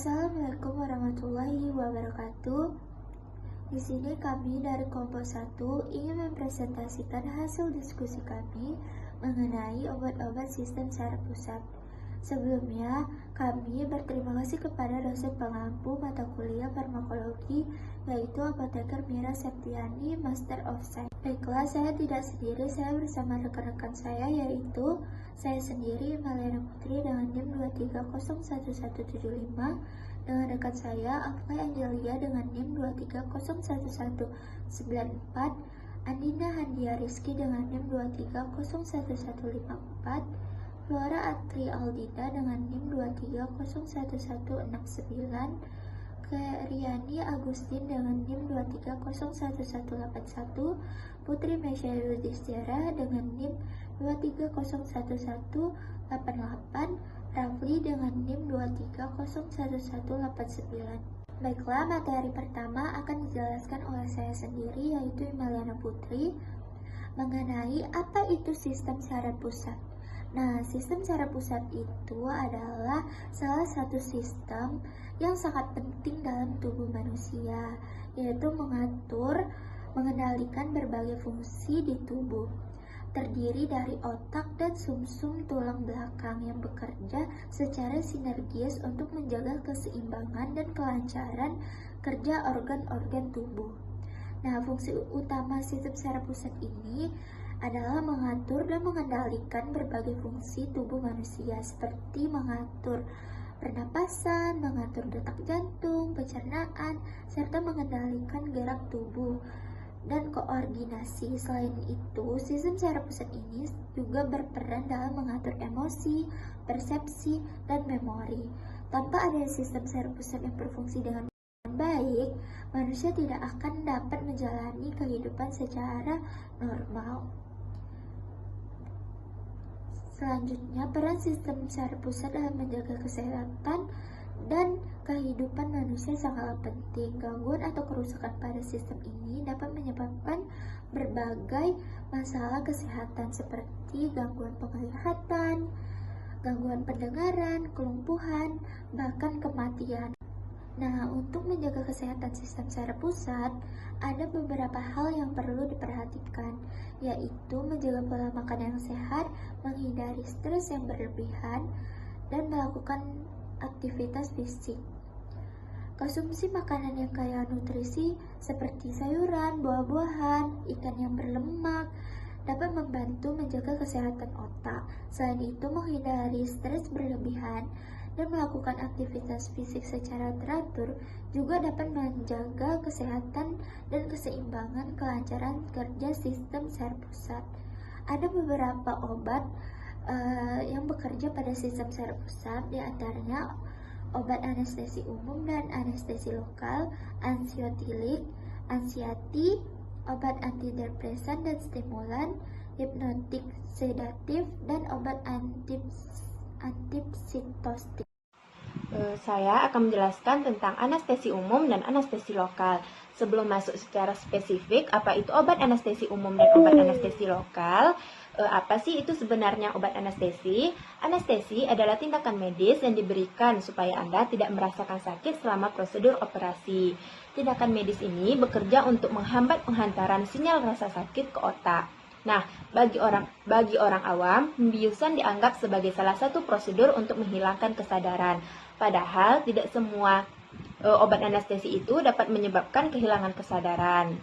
Assalamualaikum warahmatullahi wabarakatuh. Di sini kami dari kelompok 1 ingin mempresentasikan hasil diskusi kami mengenai obat-obat sistem saraf pusat. Sebelumnya, kami berterima kasih kepada dosen pengampu mata kuliah farmakologi, yaitu Apoteker Mira Septiani, Master of Science. Baiklah, saya tidak sendiri, saya bersama rekan-rekan saya, yaitu saya sendiri, Maliana Putri dengan NIM 2301175, dengan rekan saya, Akla Angelia dengan NIM 2301194, Andina Handia Rizky dengan NIM 2301154, Flora Atri Aldita dengan NIM 2301169, Keriani Agustin dengan NIM 2301181, Putri Mesya Yudhistira dengan NIM 2301188, Rafli dengan NIM 2301189. Baiklah, materi pertama akan dijelaskan oleh saya sendiri, yaitu Maliana Putri, mengenai apa itu sistem saraf pusat. Nah, sistem saraf pusat itu adalah salah satu sistem yang sangat penting dalam tubuh manusia, yaitu mengendalikan berbagai fungsi di tubuh. Terdiri dari otak dan sumsum tulang belakang yang bekerja secara sinergis untuk menjaga keseimbangan dan kelancaran kerja organ-organ tubuh. Nah, fungsi utama sistem saraf pusat ini adalah mengatur dan mengendalikan berbagai fungsi tubuh manusia, seperti mengatur pernapasan, mengatur detak jantung, pencernaan, serta mengendalikan gerak tubuh dan koordinasi. Selain itu, sistem saraf pusat ini juga berperan dalam mengatur emosi, persepsi, dan memori. Tanpa adanya sistem saraf pusat yang berfungsi dengan baik, manusia tidak akan dapat menjalani kehidupan secara normal. Selanjutnya, peran sistem saraf pusat dalam menjaga kesehatan dan kehidupan manusia sangatlah penting. Gangguan atau kerusakan pada sistem ini dapat menyebabkan berbagai masalah kesehatan seperti gangguan penglihatan, gangguan pendengaran, kelumpuhan, bahkan kematian. Nah, untuk menjaga kesehatan sistem saraf pusat, ada beberapa hal yang perlu diperhatikan, yaitu menjaga pola makan yang sehat, menghindari stres yang berlebihan, dan melakukan aktivitas fisik. Konsumsi makanan yang kaya nutrisi seperti sayuran, buah-buahan, ikan yang berlemak dapat membantu menjaga kesehatan otak. Selain itu, menghindari stres berlebihan dan melakukan aktivitas fisik secara teratur juga dapat menjaga kesehatan dan keseimbangan kelancaran kerja sistem saraf pusat. Ada beberapa obat yang bekerja pada sistem saraf pusat, diantaranya obat anestesi umum dan anestesi lokal, anxiotilik, anxiety, obat antidepresan dan stimulan, hipnotik sedatif, dan obat antipsikotik. Saya akan menjelaskan tentang anestesi umum dan anestesi lokal. Sebelum masuk secara spesifik, apa itu obat anestesi umum dan obat anestesi lokal? Apa sih itu sebenarnya obat anestesi? Anestesi adalah tindakan medis yang diberikan supaya Anda tidak merasakan sakit selama prosedur operasi. Tindakan medis ini bekerja untuk menghambat penghantaran sinyal rasa sakit ke otak. Nah, bagi orang awam, pembiusan dianggap sebagai salah satu prosedur untuk menghilangkan kesadaran. Padahal tidak semua obat anestesi itu dapat menyebabkan kehilangan kesadaran.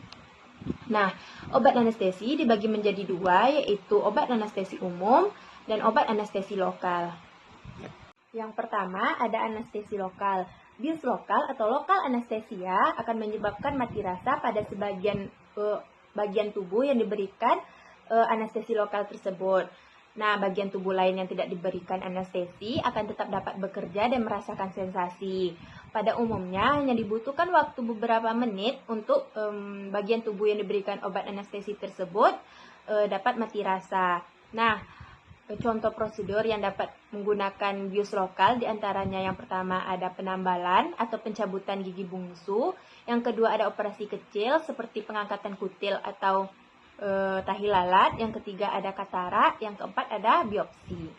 Nah, obat anestesi dibagi menjadi dua, yaitu obat anestesi umum dan obat anestesi lokal. Yang pertama ada anestesi lokal. Bius lokal atau lokal anestesia akan menyebabkan mati rasa pada sebagian bagian tubuh yang diberikan anestesi lokal tersebut. Nah, bagian tubuh lain yang tidak diberikan anestesi akan tetap dapat bekerja dan merasakan sensasi. Pada umumnya hanya dibutuhkan waktu beberapa menit untuk bagian tubuh yang diberikan obat anestesi tersebut dapat mati rasa. Nah, contoh prosedur yang dapat menggunakan bius lokal diantaranya yang pertama ada penambalan atau pencabutan gigi bungsu, yang kedua ada operasi kecil seperti pengangkatan kutil atau tahi lalat, yang ketiga ada katarak, yang keempat ada biopsi.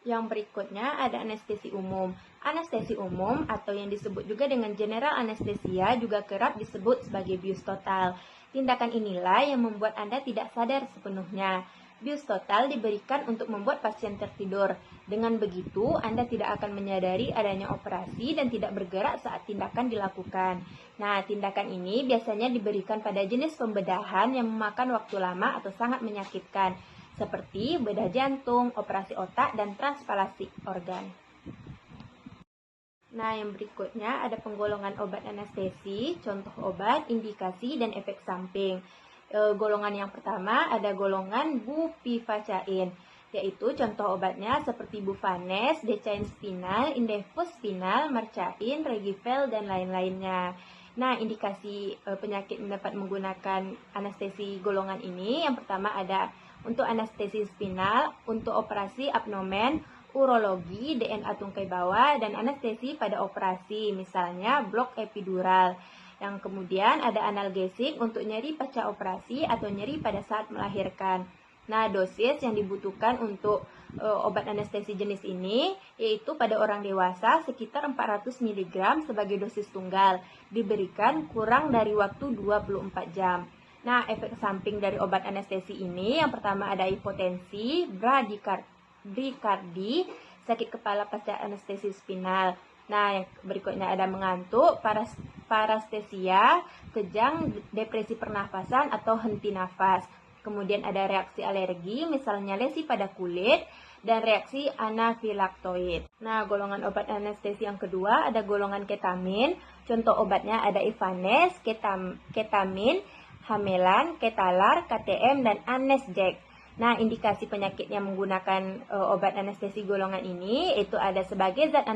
Yang berikutnya ada anestesi umum. Anestesi umum atau yang disebut juga dengan general anesthesia juga kerap disebut sebagai bius total. Tindakan inilah yang membuat Anda tidak sadar sepenuhnya. Bius total diberikan untuk membuat pasien tertidur. Dengan begitu, Anda tidak akan menyadari adanya operasi dan tidak bergerak saat tindakan dilakukan. Nah, tindakan ini biasanya diberikan pada jenis pembedahan yang memakan waktu lama atau sangat menyakitkan, seperti bedah jantung, operasi otak, dan transplantasi organ. Nah, yang berikutnya ada penggolongan obat anestesi, contoh obat, indikasi, dan efek samping. Golongan yang pertama ada golongan bupivacain, yaitu contoh obatnya seperti Buvanes, Decain spinal, Indefus spinal, Marcain, Regivel, dan lain-lainnya. Nah, indikasi penyakit yang dapat menggunakan anestesi golongan ini, yang pertama ada untuk anestesi spinal, untuk operasi abdomen, urologi, DNA tungkai bawah, dan anestesi pada operasi, misalnya blok epidural. Yang kemudian ada analgesik untuk nyeri pasca operasi atau nyeri pada saat melahirkan. Nah, dosis yang dibutuhkan untuk obat anestesi jenis ini yaitu pada orang dewasa sekitar 400 mg sebagai dosis tunggal, diberikan kurang dari waktu 24 jam. Nah, efek samping dari obat anestesi ini yang pertama ada hipotensi, bradikardi, sakit kepala pasca anestesi spinal. Nah, yang berikutnya ada mengantuk, parestesia, kejang, depresi pernafasan atau henti nafas. Kemudian ada reaksi alergi, misalnya lesi pada kulit, dan reaksi anafilaktoid. Nah, golongan obat anestesi yang kedua ada golongan ketamin. Contoh obatnya ada Ivanes, ketamin, Hamelan, Ketalar, KTM, dan Anesjek. Nah, indikasi penyakit yang menggunakan obat anestesi golongan ini itu ada sebagai zat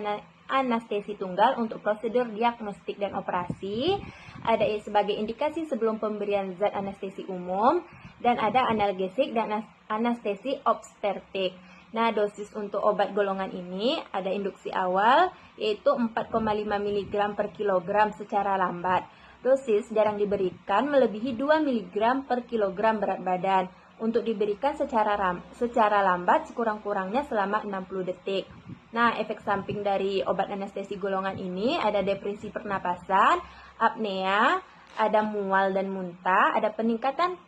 anestesi tunggal untuk prosedur diagnostik dan operasi, ada sebagai indikasi sebelum pemberian zat anestesi umum, dan ada analgesik dan anestesi obstetrik. Nah, dosis untuk obat golongan ini ada induksi awal yaitu 4,5 mg per kilogram secara lambat. Dosis jarang diberikan melebihi 2 mg per kilogram berat badan. Untuk diberikan secara lambat sekurang-kurangnya selama 60 detik. Nah, efek samping dari obat anestesi golongan ini ada depresi pernapasan, apnea, ada mual dan muntah, ada peningkatan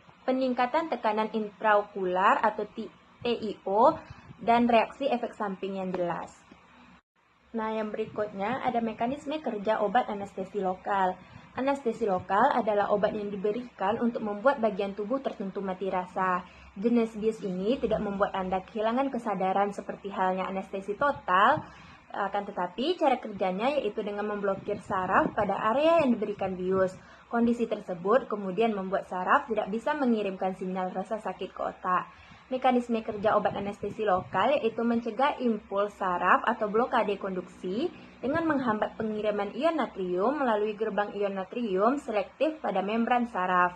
tekanan intraokular atau TIO, dan reaksi efek samping yang jelas. Nah, yang berikutnya ada mekanisme kerja obat anestesi lokal. Anestesi lokal adalah obat yang diberikan untuk membuat bagian tubuh tertentu mati rasa. Jenis bius ini tidak membuat Anda kehilangan kesadaran seperti halnya anestesi total, akan tetapi cara kerjanya yaitu dengan memblokir saraf pada area yang diberikan bius. Kondisi tersebut kemudian membuat saraf tidak bisa mengirimkan sinyal rasa sakit ke otak. Mekanisme kerja obat anestesi lokal yaitu mencegah impuls saraf atau blokade konduksi dengan menghambat pengiriman ion natrium melalui gerbang ion natrium selektif pada membran saraf.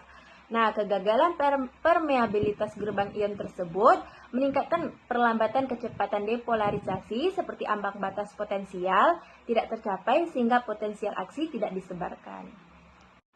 Nah, kegagalan permeabilitas gerbang ion tersebut meningkatkan perlambatan kecepatan depolarisasi seperti ambang batas potensial tidak tercapai sehingga potensial aksi tidak disebarkan.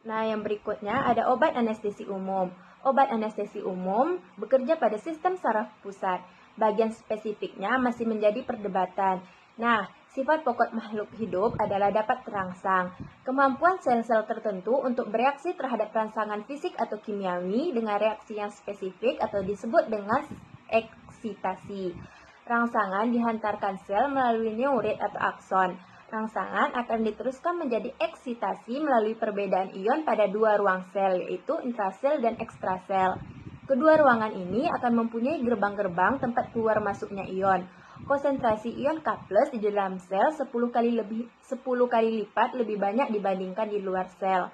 Nah, yang berikutnya ada obat anestesi umum. Obat anestesi umum bekerja pada sistem saraf pusat. Bagian spesifiknya masih menjadi perdebatan. Nah, sifat pokok makhluk hidup adalah dapat terangsang. Kemampuan sel-sel tertentu untuk bereaksi terhadap rangsangan fisik atau kimiawi dengan reaksi yang spesifik atau disebut dengan eksitasi. Rangsangan dihantarkan sel melalui neurit atau akson. Rangsangan akan diteruskan menjadi eksitasi melalui perbedaan ion pada dua ruang sel, yaitu intrasel dan ekstrasel. Kedua ruangan ini akan mempunyai gerbang-gerbang tempat keluar masuknya ion. Konsentrasi ion K+ di dalam sel 10 kali lipat lebih banyak dibandingkan di luar sel.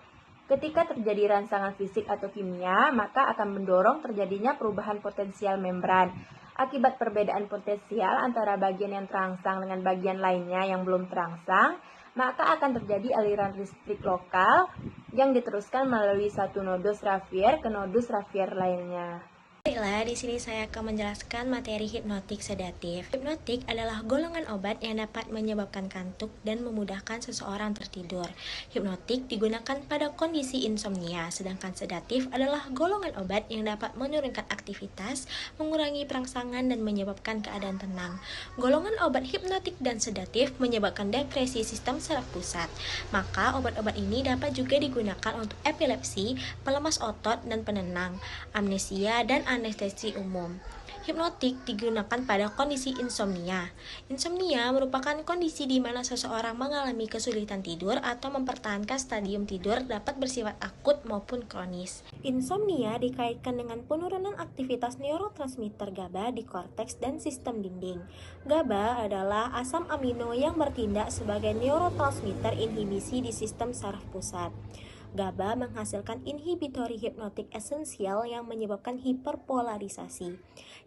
Ketika terjadi rangsangan fisik atau kimia, maka akan mendorong terjadinya perubahan potensial membran. Akibat perbedaan potensial antara bagian yang terangsang dengan bagian lainnya yang belum terangsang, maka akan terjadi aliran listrik lokal yang diteruskan melalui satu nodus Ravier ke nodus Ravier lainnya. Baiklah, di sini saya akan menjelaskan materi hipnotik sedatif. Hipnotik adalah golongan obat yang dapat menyebabkan kantuk dan memudahkan seseorang tertidur. Hipnotik digunakan pada kondisi insomnia, sedangkan sedatif adalah golongan obat yang dapat menurunkan aktivitas, mengurangi perangsangan, dan menyebabkan keadaan tenang. Golongan obat hipnotik dan sedatif menyebabkan depresi sistem saraf pusat. Maka obat-obat ini dapat juga digunakan untuk epilepsi, pelemas otot dan penenang, amnesia, dan anestesi umum. Hipnotik digunakan pada kondisi insomnia. Insomnia merupakan kondisi di mana seseorang mengalami kesulitan tidur atau mempertahankan stadium tidur dapat bersifat akut maupun kronis. Insomnia dikaitkan dengan penurunan aktivitas neurotransmitter GABA di korteks dan sistem dinding. GABA adalah asam amino yang bertindak sebagai neurotransmitter inhibisi di sistem saraf pusat. GABA menghasilkan inhibitory hipnotik esensial yang menyebabkan hiperpolarisasi.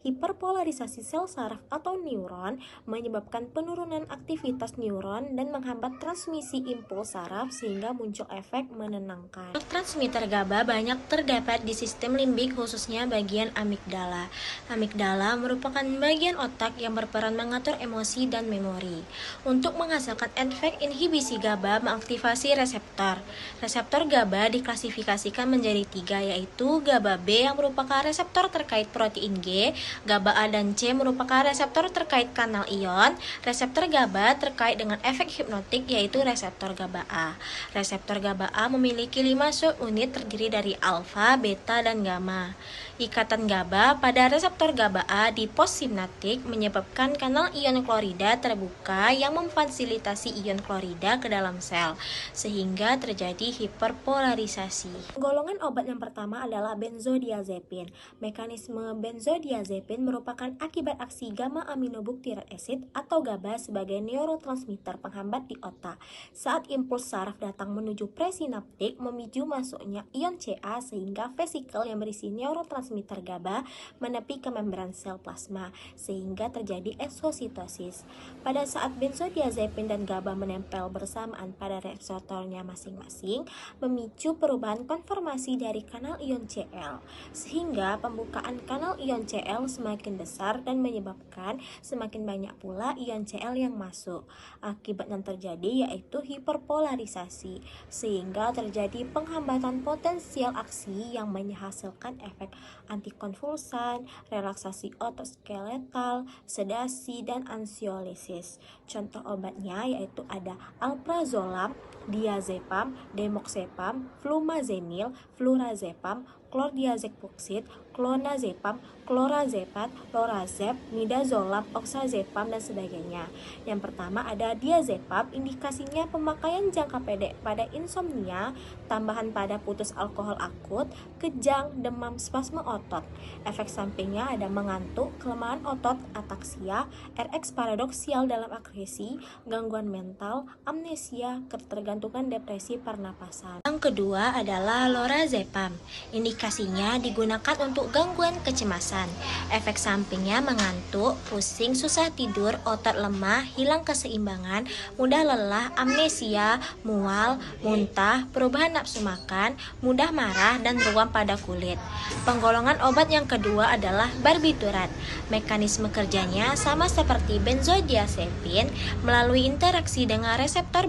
Hiperpolarisasi sel saraf atau neuron menyebabkan penurunan aktivitas neuron dan menghambat transmisi impuls saraf sehingga muncul efek menenangkan. Transmitter GABA banyak terdapat di sistem limbik khususnya bagian amigdala. Amigdala merupakan bagian otak yang berperan mengatur emosi dan memori. Untuk menghasilkan efek inhibisi GABA mengaktifasi reseptor. Reseptor GABA diklasifikasikan menjadi 3, yaitu GABA B yang merupakan reseptor terkait protein G, GABA A dan C merupakan reseptor terkait kanal ion, reseptor GABA terkait dengan efek hipnotik yaitu reseptor GABA A. Reseptor GABA A memiliki 5 subunit terdiri dari alfa, beta, dan gamma. Ikatan GABA pada reseptor GABA A di postsinaptik menyebabkan kanal ion klorida terbuka yang memfasilitasi ion klorida ke dalam sel, sehingga terjadi hiperpolarisasi. Golongan obat yang pertama adalah benzodiazepin. Mekanisme benzodiazepin merupakan akibat aksi gamma aminobuktirat acid atau GABA sebagai neurotransmitter penghambat di otak. Saat impuls saraf datang menuju presinaptik memicu masuknya ion Ca sehingga vesikel yang berisi neurotransmitter GABA menepi ke membran sel plasma sehingga terjadi eksositosis. Pada saat benzodiazepin dan GABA menempel bersamaan pada reseptornya masing-masing, memicu perubahan konformasi dari kanal ion Cl sehingga pembukaan kanal ion Cl semakin besar dan menyebabkan semakin banyak pula ion Cl yang masuk. Akibat yang terjadi yaitu hiperpolarisasi sehingga terjadi penghambatan potensial aksi yang menghasilkan efek antikonvulsan, relaksasi otot skeletal, sedasi, dan ansiolisis. Contoh obatnya yaitu ada alprazolam, diazepam, demoxepam, flumazenil, flurazepam, chlordiazepoksid, clonazepam, clorazepam, lorazep, midazolam, oxazepam, dan sebagainya. Yang pertama ada diazepam, indikasinya pemakaian jangka pendek pada insomnia, tambahan pada putus alkohol akut, kejang, demam, spasme otot. Efek sampingnya ada mengantuk, kelemahan otot, ataksia, RX paradoksial dalam agresi, gangguan mental, amnesia, ketergantungan depresi pernapasan. Yang kedua adalah lorazepam. Indikasinya digunakan untuk gangguan kecemasan. Efek sampingnya mengantuk, pusing, susah tidur, otot lemah, hilang keseimbangan, mudah lelah, amnesia, mual, muntah, perubahan nafsu makan, mudah marah, dan ruam pada kulit. Penggolongan obat yang kedua adalah barbiturat. Mekanisme kerjanya sama seperti benzodiazepin melalui interaksi dengan reseptor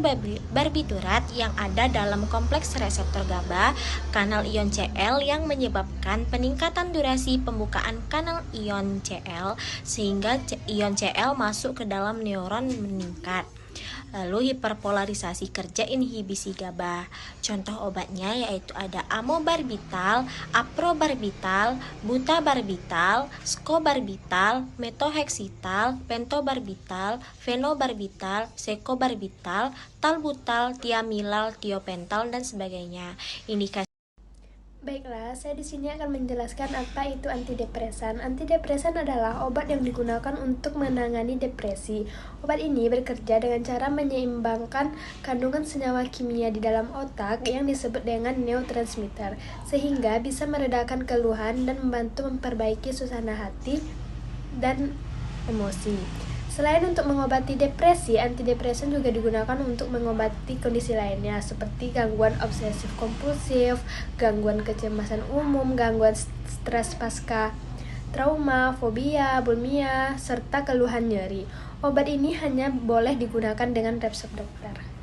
barbiturat yang ada dalam kompleks reseptor GABA, kanal ion Cl yang menyebabkan peningkatan durasi pembukaan kanal ion Cl sehingga ion Cl masuk ke dalam neuron meningkat. Lalu hiperpolarisasi kerja inhibisi GABA. Contoh obatnya yaitu ada amobarbital, aprobarbital, butabarbital, skobarbital, metohexital, pentobarbital, fenobarbital, sekobarbital, talbutal, tiamilal, tiopental, dan sebagainya. Indikasi. Baiklah, saya di sini akan menjelaskan apa itu antidepresan. Antidepresan adalah obat yang digunakan untuk menangani depresi. Obat ini bekerja dengan cara menyeimbangkan kandungan senyawa kimia di dalam otak yang disebut dengan neurotransmitter, sehingga bisa meredakan keluhan dan membantu memperbaiki suasana hati dan emosi. Selain untuk mengobati depresi, antidepresan juga digunakan untuk mengobati kondisi lainnya seperti gangguan obsesif kompulsif, gangguan kecemasan umum, gangguan stres pasca trauma, fobia, bulimia, serta keluhan nyeri. Obat ini hanya boleh digunakan dengan resep dokter.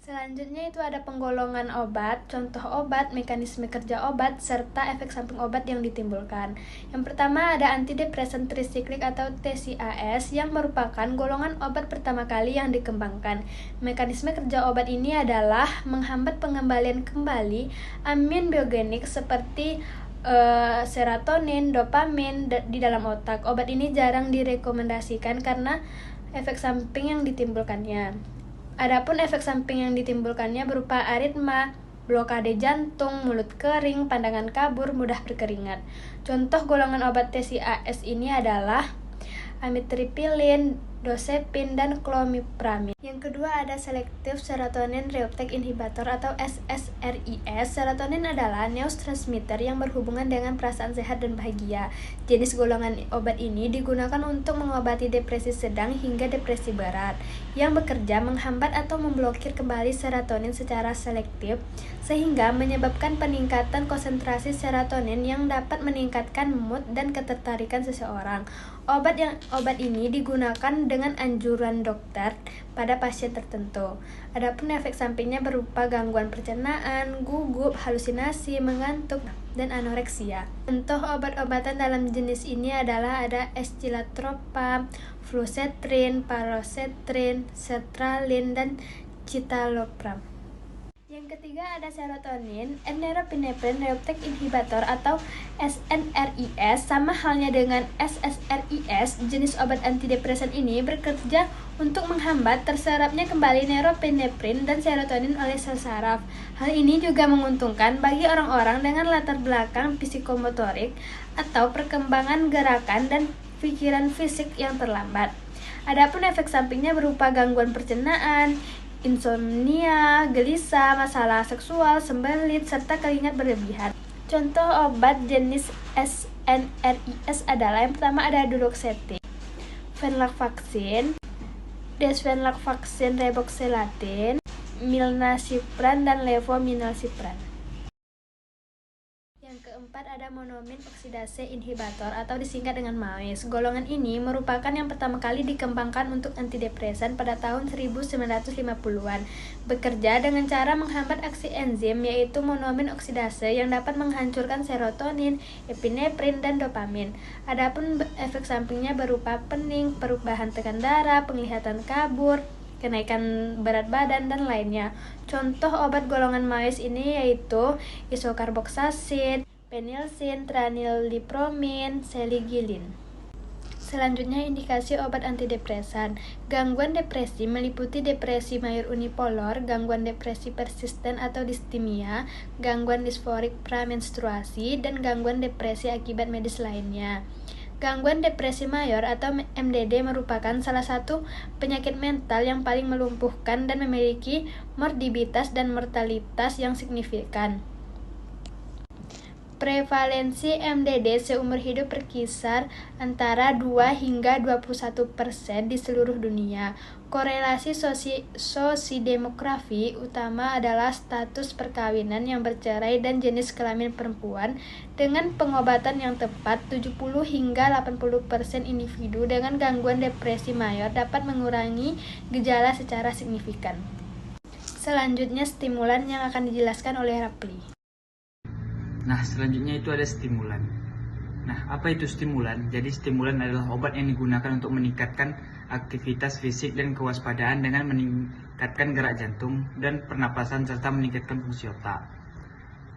Selanjutnya itu ada penggolongan obat, contoh obat, mekanisme kerja obat, serta efek samping obat yang ditimbulkan. Yang pertama ada antidepresan trisiklik atau TCAS yang merupakan golongan obat pertama kali yang dikembangkan. Mekanisme kerja obat ini adalah menghambat pengembalian kembali amin biogenik seperti serotonin, dopamin di dalam otak. Obat ini jarang direkomendasikan karena efek samping yang ditimbulkannya. Adapun efek samping yang ditimbulkannya berupa aritma, blokade jantung, mulut kering, pandangan kabur, mudah berkeringat. Contoh golongan obat TCAS ini adalah amitriptilin, dosepin, dan clomipramine. Yang kedua ada selective serotonin reuptake inhibitor atau SSRIs. Serotonin adalah neurotransmitter yang berhubungan dengan perasaan sehat dan bahagia. Jenis golongan obat ini digunakan untuk mengobati depresi sedang hingga depresi berat, yang bekerja menghambat atau memblokir kembali serotonin secara selektif, sehingga menyebabkan peningkatan konsentrasi serotonin yang dapat meningkatkan mood dan ketertarikan seseorang. Obat ini digunakan dengan anjuran dokter pada pasien tertentu. Adapun efek sampingnya berupa gangguan pencernaan, gugup, halusinasi, mengantuk, dan anoreksia. Contoh obat-obatan dalam jenis ini adalah ada escitalopram, fluoxetine, paroxetine, sertraline, dan citalopram. Yang ketiga ada serotonin norepinephrine reuptake inhibitor atau SNRIs. Sama halnya dengan SSRIs, jenis obat antidepresan ini bekerja untuk menghambat terserapnya kembali norepinephrine dan serotonin oleh sel saraf. Hal ini juga menguntungkan bagi orang-orang dengan latar belakang psikomotorik atau perkembangan gerakan dan pikiran fisik yang terlambat. Adapun efek sampingnya berupa gangguan pencernaan, insomnia, gelisah, masalah seksual, sembelit, serta keringat berlebihan. Contoh obat jenis SNRIs adalah yang pertama ada duloxetine, venlafaxine, desvenlafaxine reboxetine, milnacipran, dan levominalcipran. Yang keempat ada monomin oksidase inhibitor atau disingkat dengan MAOIs. Golongan ini merupakan yang pertama kali dikembangkan untuk antidepresan pada tahun 1950-an. Bekerja dengan cara menghambat aksi enzim yaitu monomin oksidase yang dapat menghancurkan serotonin, epinefrin, dan dopamin. Adapun efek sampingnya berupa pening, perubahan tekanan darah, penglihatan kabur, kenaikan berat badan, dan lainnya. Contoh obat golongan MAOIs ini yaitu isokarboxacin, penilsin, tranilipromin, seligilin. Selanjutnya indikasi obat antidepresan. Gangguan depresi meliputi depresi mayor unipolar, gangguan depresi persisten atau distimia, gangguan disforik pramenstruasi, dan gangguan depresi akibat medis lainnya. Gangguan depresi mayor atau MDD merupakan salah satu penyakit mental yang paling melumpuhkan dan memiliki morbiditas dan mortalitas yang signifikan. Prevalensi MDD seumur hidup berkisar antara 2 hingga 21% di seluruh dunia. Korelasi sosiodemografi utama adalah status perkawinan yang bercerai dan jenis kelamin perempuan. Dengan pengobatan yang tepat, 70 hingga 80% individu dengan gangguan depresi mayor dapat mengurangi gejala secara signifikan. Selanjutnya stimulan yang akan dijelaskan oleh Rapli. Nah, selanjutnya itu ada stimulan. Nah, apa itu stimulan? Jadi stimulan adalah obat yang digunakan untuk meningkatkan aktivitas fisik dan kewaspadaan dengan meningkatkan gerak jantung dan pernapasan serta meningkatkan fungsi otak.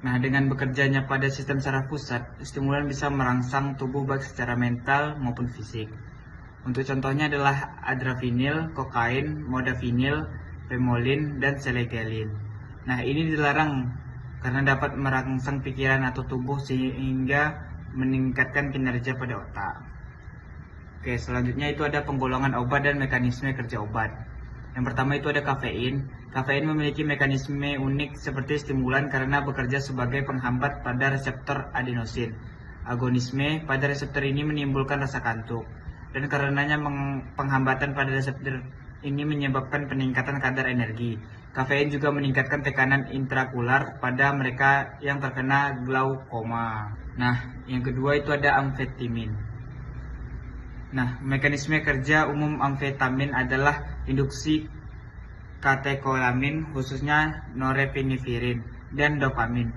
Nah, dengan bekerjanya pada sistem saraf pusat, stimulan bisa merangsang tubuh baik secara mental maupun fisik. Untuk contohnya adalah adrafinil, kokain, modafinil, pemolin, dan selegialin. Nah, ini dilarang karena dapat merangsang pikiran atau tubuh sehingga meningkatkan kinerja pada otak. Oke, selanjutnya itu ada penggolongan obat dan mekanisme kerja obat. Yang pertama itu ada kafein. Kafein memiliki mekanisme unik seperti stimulan karena bekerja sebagai penghambat pada reseptor adenosin. Agonisme pada reseptor ini menimbulkan rasa kantuk, dan karenanya penghambatan pada reseptor ini menyebabkan peningkatan kadar energi. Kafein juga meningkatkan tekanan intraokular pada mereka yang terkena glaukoma. Nah, yang kedua itu ada amfetamin. Nah, mekanisme kerja umum amfetamin adalah induksi katekolamin, khususnya norepinefrin dan dopamin.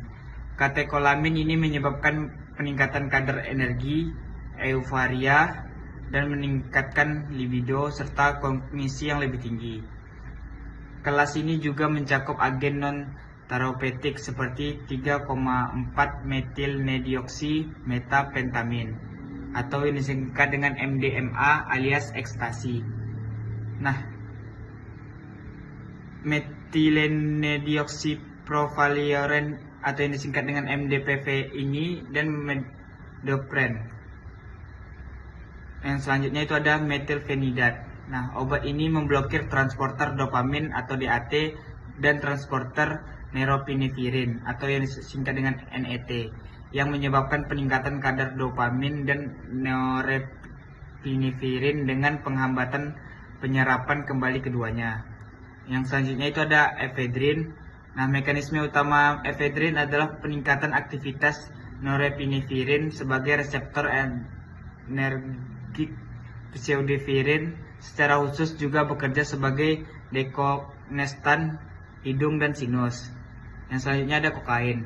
Katekolamin ini menyebabkan peningkatan kadar energi, euforia, dan meningkatkan libido serta kognisi yang lebih tinggi. Kelas ini juga mencakup agen non-terapeutik seperti 3,4 metilnedioksi-metapentamin atau yang disingkat dengan MDMA alias ekstasi. Nah, metilnedioksipropyleurin atau yang disingkat dengan MDPV ini dan medopren. Yang selanjutnya itu ada metilfenidat. Nah, obat ini memblokir transporter dopamin atau DAT dan transporter norepinefrin atau yang disingkat dengan NET yang menyebabkan peningkatan kadar dopamin dan norepinefrin dengan penghambatan penyerapan kembali keduanya. Yang selanjutnya itu ada efedrin. Nah, mekanisme utama efedrin adalah peningkatan aktivitas norepinefrin sebagai reseptor energik pseudoephedrin. Secara khusus juga bekerja sebagai dekonestan hidung dan sinus. Yang selanjutnya ada kokain.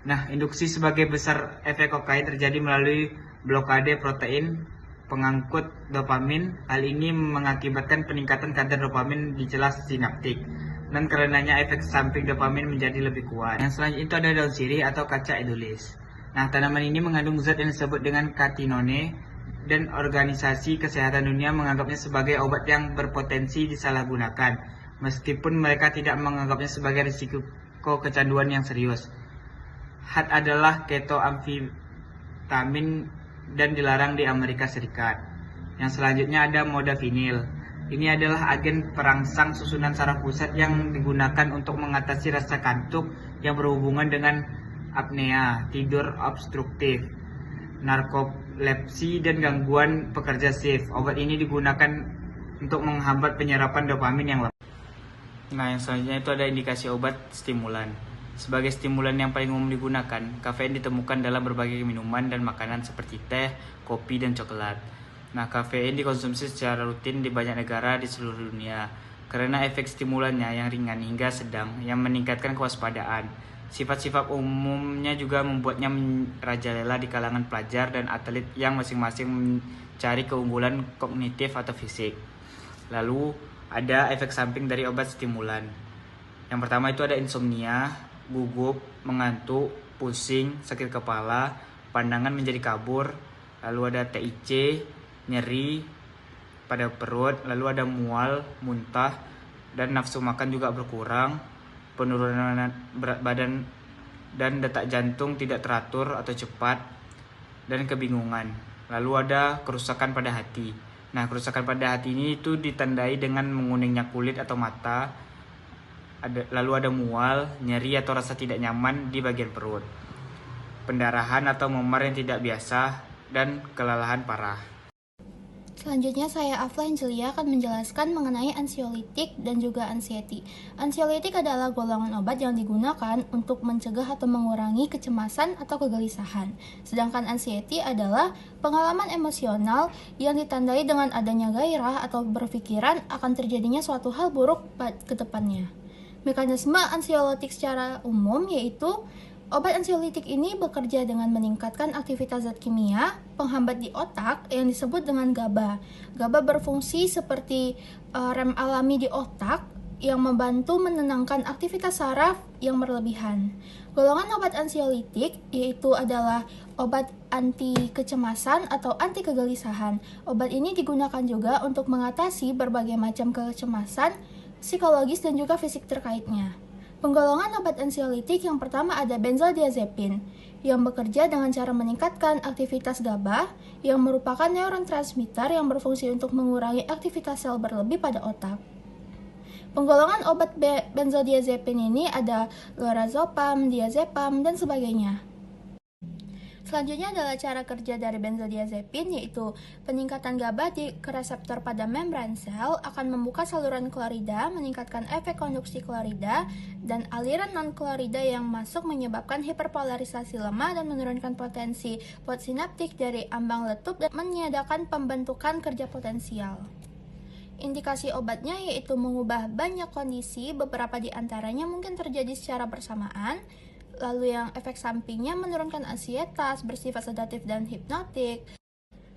Nah, induksi sebagai besar efek kokain terjadi melalui blokade protein pengangkut dopamin. Hal ini mengakibatkan peningkatan kadar dopamin di celah sinaptik dan karenanya efek samping dopamin menjadi lebih kuat. Yang selanjutnya itu ada daun sirih atau kaca edulis. Nah, tanaman ini mengandung zat yang disebut dengan katinone dan Organisasi Kesehatan Dunia menganggapnya sebagai obat yang berpotensi disalahgunakan, meskipun mereka tidak menganggapnya sebagai risiko kecanduan yang serius. HAT adalah ketoamfetamin dan dilarang di Amerika Serikat. Yang selanjutnya ada modafinil. Ini adalah agen perangsang susunan saraf pusat yang digunakan untuk mengatasi rasa kantuk yang berhubungan dengan apnea, tidur obstruktif, narkolepsi, dan gangguan pekerja shift. Obat ini digunakan untuk menghambat penyerapan dopamin yang lemah. Nah, yang selanjutnya itu ada indikasi obat stimulan. Sebagai stimulan yang paling umum digunakan, kafein ditemukan dalam berbagai minuman dan makanan seperti teh, kopi, dan coklat. Nah, kafein dikonsumsi secara rutin di banyak negara di seluruh dunia karena efek stimulannya yang ringan hingga sedang yang meningkatkan kewaspadaan. Sifat-sifat umumnya juga membuatnya merajalela di kalangan pelajar dan atlet yang masing-masing mencari keunggulan kognitif atau fisik. Lalu, ada efek samping dari obat stimulan. Yang pertama itu ada insomnia, gugup, mengantuk, pusing, sakit kepala, pandangan menjadi kabur, lalu ada TIC, nyeri pada perut, lalu ada mual, muntah, dan nafsu makan juga berkurang, penurunan berat badan dan detak jantung tidak teratur atau cepat, dan kebingungan. Lalu ada kerusakan pada hati. Nah, kerusakan pada hati ini itu ditandai dengan menguningnya kulit atau mata. Lalu ada mual, nyeri atau rasa tidak nyaman di bagian perut, pendarahan atau memar yang tidak biasa, dan kelelahan parah. Selanjutnya saya Afla Angelia akan menjelaskan mengenai ansiolitik dan juga anxiety. Ansiolitik adalah golongan obat yang digunakan untuk mencegah atau mengurangi kecemasan atau kegelisahan. Sedangkan anxiety adalah pengalaman emosional yang ditandai dengan adanya gairah atau berpikiran akan terjadinya suatu hal buruk ke depannya. Mekanisme ansiolitik secara umum yaitu obat ansiolitik ini bekerja dengan meningkatkan aktivitas zat kimia penghambat di otak yang disebut dengan GABA. GABA berfungsi seperti rem alami di otak yang membantu menenangkan aktivitas saraf yang berlebihan. Golongan obat ansiolitik yaitu adalah obat anti kecemasan atau anti kegelisahan. Obat ini digunakan juga untuk mengatasi berbagai macam kecemasan psikologis dan juga fisik terkaitnya. Penggolongan obat ansiolitik yang pertama ada benzodiazepin yang bekerja dengan cara meningkatkan aktivitas GABA yang merupakan neurotransmitter yang berfungsi untuk mengurangi aktivitas sel berlebih pada otak. Penggolongan obat benzodiazepin ini ada lorazepam, diazepam, dan sebagainya. Selanjutnya adalah cara kerja dari benzodiazepin, yaitu peningkatan GABA ke reseptor pada membran sel akan membuka saluran klorida, meningkatkan efek konduksi klorida, dan aliran non-klorida yang masuk menyebabkan hiperpolarisasi lemah dan menurunkan potensi postsinaptik dari ambang letup dan meniadakan pembentukan kerja potensial. Indikasi obatnya yaitu mengubah banyak kondisi, beberapa di antaranya mungkin terjadi secara bersamaan. Lalu yang efek sampingnya menurunkan ansietas, bersifat sedatif dan hipnotik.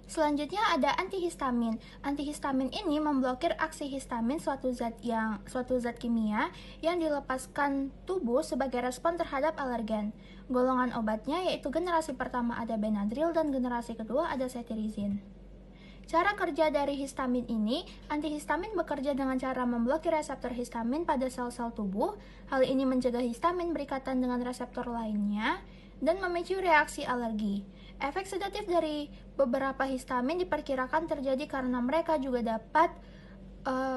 Selanjutnya ada antihistamin. Antihistamin ini memblokir aksi histamin, suatu zat kimia yang dilepaskan tubuh sebagai respon terhadap alergen. Golongan obatnya yaitu generasi pertama ada Benadryl dan generasi kedua ada cetirizine. Cara kerja dari histamin ini, antihistamin bekerja dengan cara memblokir reseptor histamin pada sel-sel tubuh. Hal ini mencegah histamin berikatan dengan reseptor lainnya dan memicu reaksi alergi. Efek sedatif dari beberapa histamin diperkirakan terjadi karena mereka juga dapat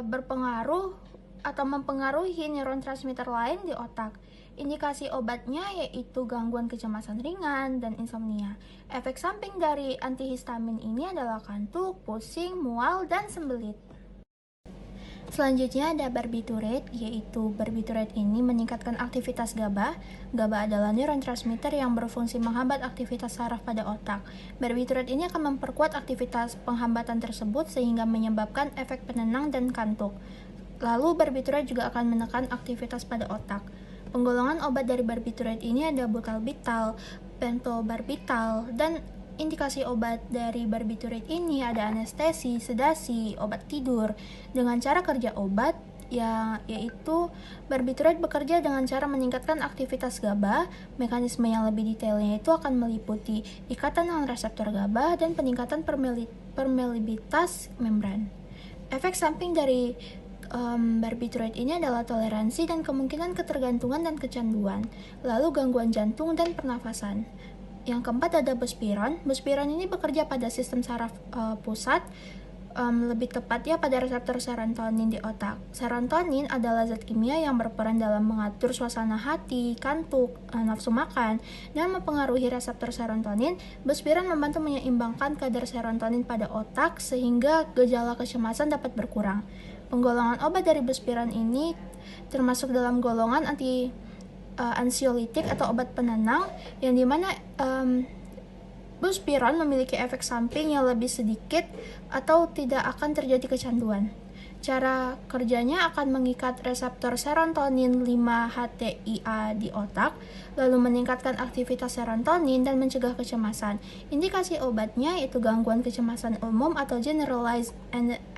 berpengaruh atau mempengaruhi neurotransmitter lain di otak. Indikasi obatnya yaitu gangguan kecemasan ringan dan insomnia. Efek samping dari antihistamin ini adalah kantuk, pusing, mual, dan sembelit. Selanjutnya ada barbiturate, yaitu barbiturate ini meningkatkan aktivitas GABA. GABA adalah neurotransmitter yang berfungsi menghambat aktivitas saraf pada otak. Barbiturate ini akan memperkuat aktivitas penghambatan tersebut sehingga menyebabkan efek penenang dan kantuk. Lalu barbiturate juga akan menekan aktivitas pada otak. Penggolongan obat dari barbiturate ini ada butalbital, pentobarbital, dan indikasi obat dari barbiturate ini ada anestesi, sedasi, obat tidur. Dengan cara kerja obat yaitu barbiturate bekerja dengan cara meningkatkan aktivitas GABA. Mekanisme yang lebih detailnya itu akan meliputi ikatan dengan reseptor GABA dan peningkatan permeabilitas membran. Efek samping dari barbiturate ini adalah toleransi dan kemungkinan ketergantungan dan kecanduan, lalu gangguan jantung dan pernafasan. Yang keempat ada buspiron. Buspiron ini bekerja pada sistem saraf pusat, lebih tepatnya pada reseptor serotonin di otak. Serotonin adalah zat kimia yang berperan dalam mengatur suasana hati, kantuk, nafsu makan, dan mempengaruhi reseptor serotonin. Buspiron membantu menyeimbangkan kadar serotonin pada otak sehingga gejala kecemasan dapat berkurang. Penggolongan obat dari buspiron ini termasuk dalam golongan ansiolitik atau obat penenang, yang dimana buspiron memiliki efek samping yang lebih sedikit atau tidak akan terjadi kecanduan. Cara kerjanya akan mengikat reseptor serotonin 5-HTIA di otak, lalu meningkatkan aktivitas serotonin dan mencegah kecemasan. Indikasi obatnya yaitu gangguan kecemasan umum atau Generalized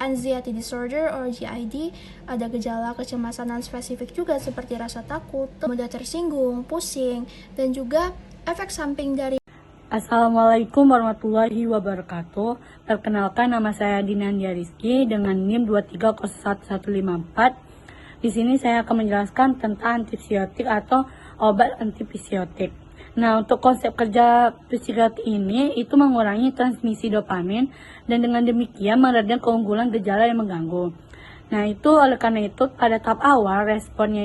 Anxiety Disorder or GID. Ada gejala kecemasan non-spesifik juga seperti rasa takut, mudah tersinggung, pusing, dan juga efek samping dari Assalamualaikum warahmatullahi wabarakatuh. Perkenalkan, nama saya Dinandia Rizky dengan NIM 2301154. Di sini saya akan menjelaskan tentang antipsiotik atau obat antipsiotik. Nah, untuk konsep kerja psikiotik ini itu mengurangi transmisi dopamin dan dengan demikian meredam keunggulan gejala yang mengganggu. Nah, itu oleh karena itu pada tahap awal respon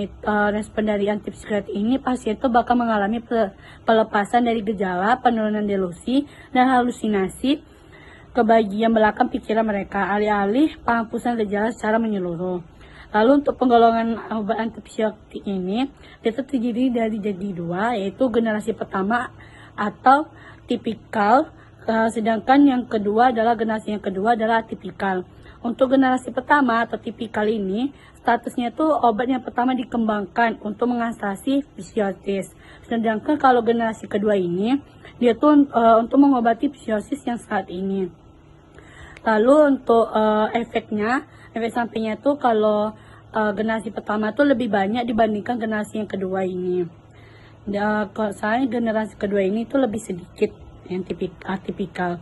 dari antipsikiotik ini pasien itu bakal mengalami pelepasan dari gejala, penurunan delusi dan halusinasi ke bagian belakang pikiran mereka, alih-alih penghapusan gejala secara menyeluruh. Lalu untuk penggolongan obat antipsikiotik ini itu terdiri dari jadi dua, yaitu generasi pertama atau tipikal, sedangkan yang kedua adalah atipikal. Untuk generasi pertama atau tipikal ini, statusnya itu obat yang pertama dikembangkan untuk mengatasi psiosis. Sedangkan kalau generasi kedua ini, dia tuh untuk mengobati psiosis yang saat ini. Lalu untuk efek sampingnya itu kalau generasi pertama itu lebih banyak dibandingkan generasi yang kedua ini. Soalnya generasi kedua ini itu lebih sedikit yang atipikal.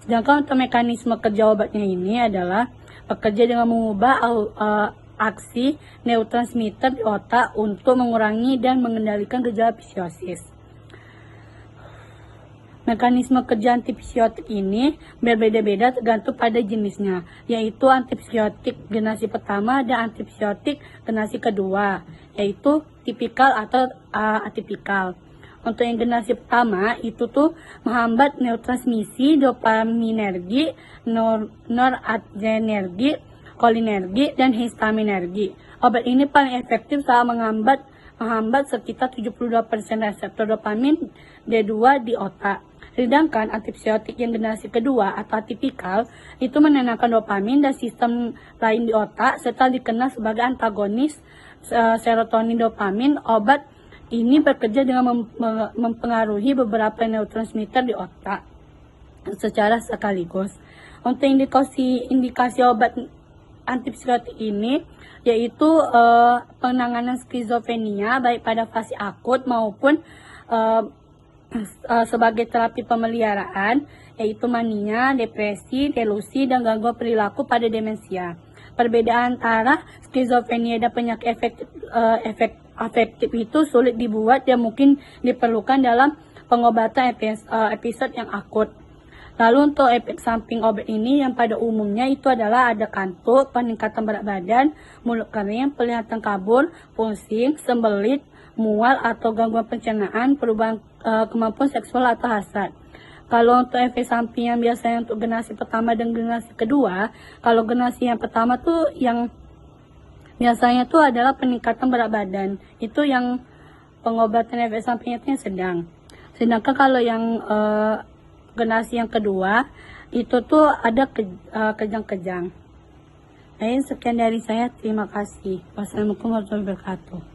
Sedangkan untuk mekanisme kerja obatnya ini adalah bekerja dengan mengubah aksi neurotransmitter di otak untuk mengurangi dan mengendalikan gejala psiosis. Mekanisme kerja antipsiotik ini berbeda-beda tergantung pada jenisnya, yaitu antipsiotik generasi pertama dan antipsiotik generasi kedua, yaitu tipikal atau atipikal. Untuk yang generasi pertama itu tuh menghambat neurotransmisi dopaminergi, noradrenergi, kolinergi, dan histaminergi. Obat ini paling efektif saat menghambat sekitar 72% reseptor dopamin D2 di otak. Sedangkan antipsiotik yang generasi kedua atau atipikal itu menenangkan dopamin dan sistem lain di otak serta dikenal sebagai antagonis serotonin dopamin. Obat ini bekerja dengan mempengaruhi beberapa neurotransmitter di otak secara sekaligus. Untuk indikasi obat antipsiotik ini yaitu penanganan skizofrenia baik pada fase akut maupun sebagai terapi pemeliharaan, yaitu mania, depresi, delusi, dan gangguan perilaku pada demensia. Perbedaan antara skizofrenia dan penyakit afektif itu sulit dibuat dan mungkin diperlukan dalam pengobatan episode yang akut. Lalu untuk efek samping obat ini yang pada umumnya itu adalah ada kantuk, peningkatan berat badan, mulut kering, penglihatan kabur, pusing, sembelit, mual atau gangguan pencernaan, perubahan kemampuan seksual atau hasad. Kalau untuk efek samping yang biasanya untuk generasi pertama dan generasi kedua, kalau generasi yang pertama tuh yang biasanya tuh adalah peningkatan berat badan, itu yang pengobatan efek sampingnya itu yang sedang. Sedangkan kalau yang generasi yang kedua itu tuh ada kejang-kejang. Sekian dari saya, terima kasih. Wassalamualaikum warahmatullahi wabarakatuh.